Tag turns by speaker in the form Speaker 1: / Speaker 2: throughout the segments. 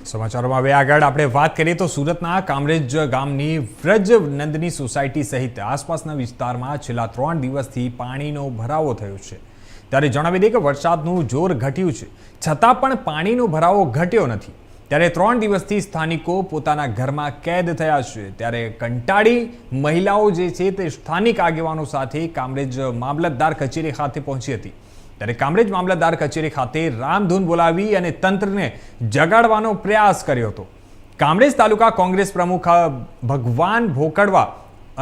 Speaker 1: સમાચારોમાં હવે આગળ આપણે વાત કરીએ તો સુરતના કામરેજ ગામની વ્રજનંદની સોસાયટી સહિત આસપાસના વિસ્તારમાં છેલ્લા 3 દિવસથી પાણીનો ભરાવો થયો છે। ત્યારે જણાવી દઈએ કે વરસાદનું જોર ઘટ્યું છે, છતાં પણ પાણીનો ભરાવો ઘટ્યો નથી। ત્યારે 3 દિવસથી સ્થાનિકો પોતાના ઘરમાં કેદ થયા છે। ત્યારે કંટાળી મહિલાઓ જે છે તે સ્થાનિક આગેવાનો સાથે કામરેજ મામલતદાર કચેરી ખાતે પહોંચી હતી। ત્યારે કામરેજ મામલતદાર કચેરી ખાતે રામધૂન બોલાવી અને તંત્રને જગાડવાનો પ્રયાસ કર્યો હતો। કામરેજ તાલુકા કોંગ્રેસ પ્રમુખ ભગવાન ભોકડવા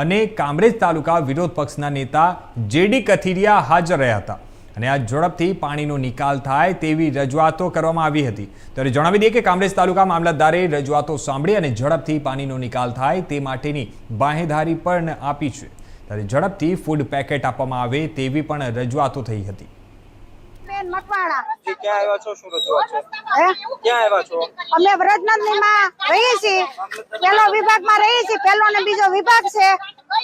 Speaker 1: અને કામરેજ તાલુકા વિરોધ પક્ષના નેતા જેડી કથિરિયા હાજર રહ્યા હતા અને આ ઝડપથી પાણીનો નિકાલ થાય તેવી રજૂઆતો કરવામાં આવી હતી। ત્યારે જણાવી દઈએ કે કામરેજ તાલુકા મામલતદારે રજૂઆતો સાંભળી અને ઝડપથી પાણીનો નિકાલ થાય તે માટેની બાંહેધરી પણ આપી છે। ત્યારે ઝડપથી ફૂડ પેકેટ આપવામાં આવે તેવી પણ રજૂઆતો થઈ હતી।
Speaker 2: અમે વ્રજનંદની માં રહીએ છીએ, પહેલો વિભાગમાં રહીએ છીએ, પહેલો ને બીજો વિભાગ છે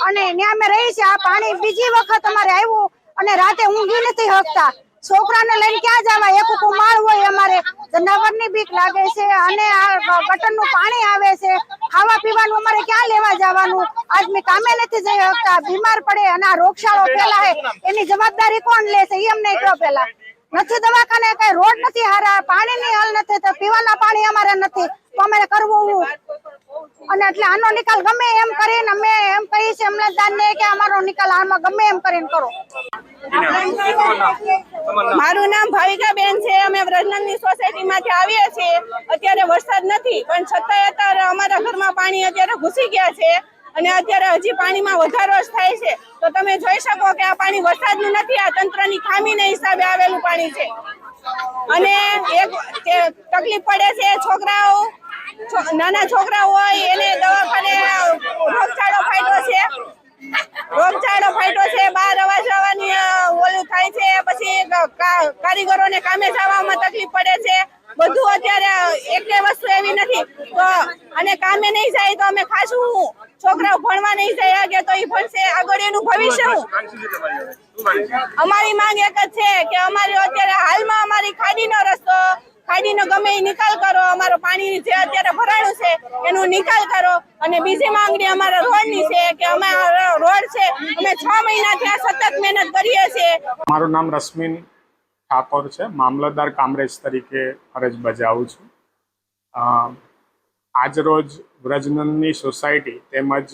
Speaker 2: અને ત્યાં અમે રહીએ છીએ। આ પાણી બીજી વખત અમારે આવ્યું અને રાતે ઊંઘી નથી શકતા। છોકરાને લઈને ક્યાં જવા, એક કુમાર હોય, અમારે જનાવરની બીક લાગે છે અને આ ગટરનું પાણી આવે છે, ખાવા પીવાનું અમારે ક્યાં લેવા જવાનું? આજ મેં કામે નથી જઈ શકતા, બીમાર પડે અને આ રોગચાળો ફેલાય એની જવાબદારી કોણ લેશે એ અમને કહો। પેલા નથી દવાખાને, કઈ રોડ નથી હારા, પાણીની હલ નથી, તો પીવાના પાણી અમારે નથી, તો અમારે કરવું અને એટલે આનો નિકાલ ગમે એમ કરીને અમે એમ કહીએ છીએ અમલદારને કે અમારો નિકાલ આમાં ગમે એમ કરીને કરો।
Speaker 3: મારું નામ ભાવિકાબેન છે, અમે વ્રજનંદની સોસાયટીમાંથી આવીએ છીએ। અત્યારે વરસાદ નથી પણ છતાંય અત્યારે અમારા ઘરમાં પાણી અત્યારે ઘૂસી ગયા છે અને અત્યારે હજી પાણીમાં વધારો જ થાય છે। તો તમે જોઈ શકો કે આ પાણી વરસાદનું નથી, આ તંત્રની ખામીને હિસાબે આવેલું પાણી છે અને એક તકલીફ પડે છે। છોકરાઓ, નાના છોકરાઓ હોય એને દવાખાને રોગચાળો ફાટ્યો છે, બહાર આવવા જવાની ઓલું થાય છે, પછી કારીગરોને કામે જવામાં તકલીફ પડે છે। બધું અત્યારે એક વસ્તુ એવી નથી તો અને કામે નહીં જાય તો અમે ખાશું હું? છોકરાઓ ભણવા નહીં જાય કે તો એ ભણશે આગળ, એનું ભવિષ્ય હું? અમારી માંગ એક જ છે કે અમારી અત્યારે હાલમાં અમારી ખાડીનો ગમે એ નિકાલ કરો, અમારો પાણી જે અત્યારે ભરાણું છે એનો નિકાલ કરો અને બીજી માંગણી અમારા રોડની છે કે અમારો રોડ છે, અમે 6 મહિનાથી આ સતત મહેનત કરીએ છીએ।
Speaker 4: મારું નામ રશ્મિન ઠાકોર છે, મામલતદાર કામરેજ તરીકે ફરજ બજાવું છું। આજ રોજ વ્રજનંદની સોસાયટી તેમજ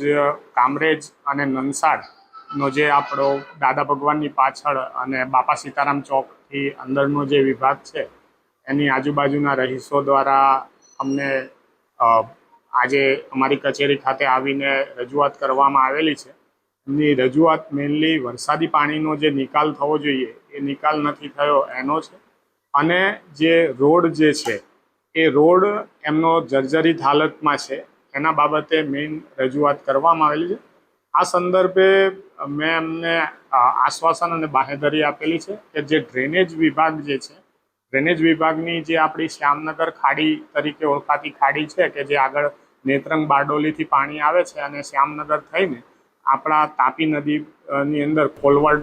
Speaker 4: કામરેજ અને નંસાડનો જે આપણો દાદા ભગવાનની પાછળ અને બાપા સીતારામ ચોકથી અંદરનો જે વિભાગ છે એની આજુબાજુના રહીશો દ્વારા અમને આજે અમારી કચેરી ખાતે આવીને રજૂઆત કરવામાં આવેલી છે। એમની રજૂઆત મેઇનલી વરસાદી પાણીનો જે નિકાલ થવો જોઈએ એ નિકાલ નથી થયો એનો છે અને જે રોડ જે છે એ રોડ એમનો જર્જરિત હાલતમાં છે એના બાબતે મેઇન રજૂઆત કરવામાં આવેલી છે। આ સંદર્ભે મેં એમને આશ્વાસન અને બાંહેધરી આપેલી છે કે જે ડ્રેનેજ વિભાગ જે છે, ડ્રેનેજ વિભાગની જે આપણી શ્યામનગર ખાડી તરીકે ઓળખાતી ખાડી છે કે જે આગળ નેત્રંગ બારડોલીથી પાણી આવે છે અને શ્યામનગર થઈને આપણા તાપી નદીની અંદર કોલવડ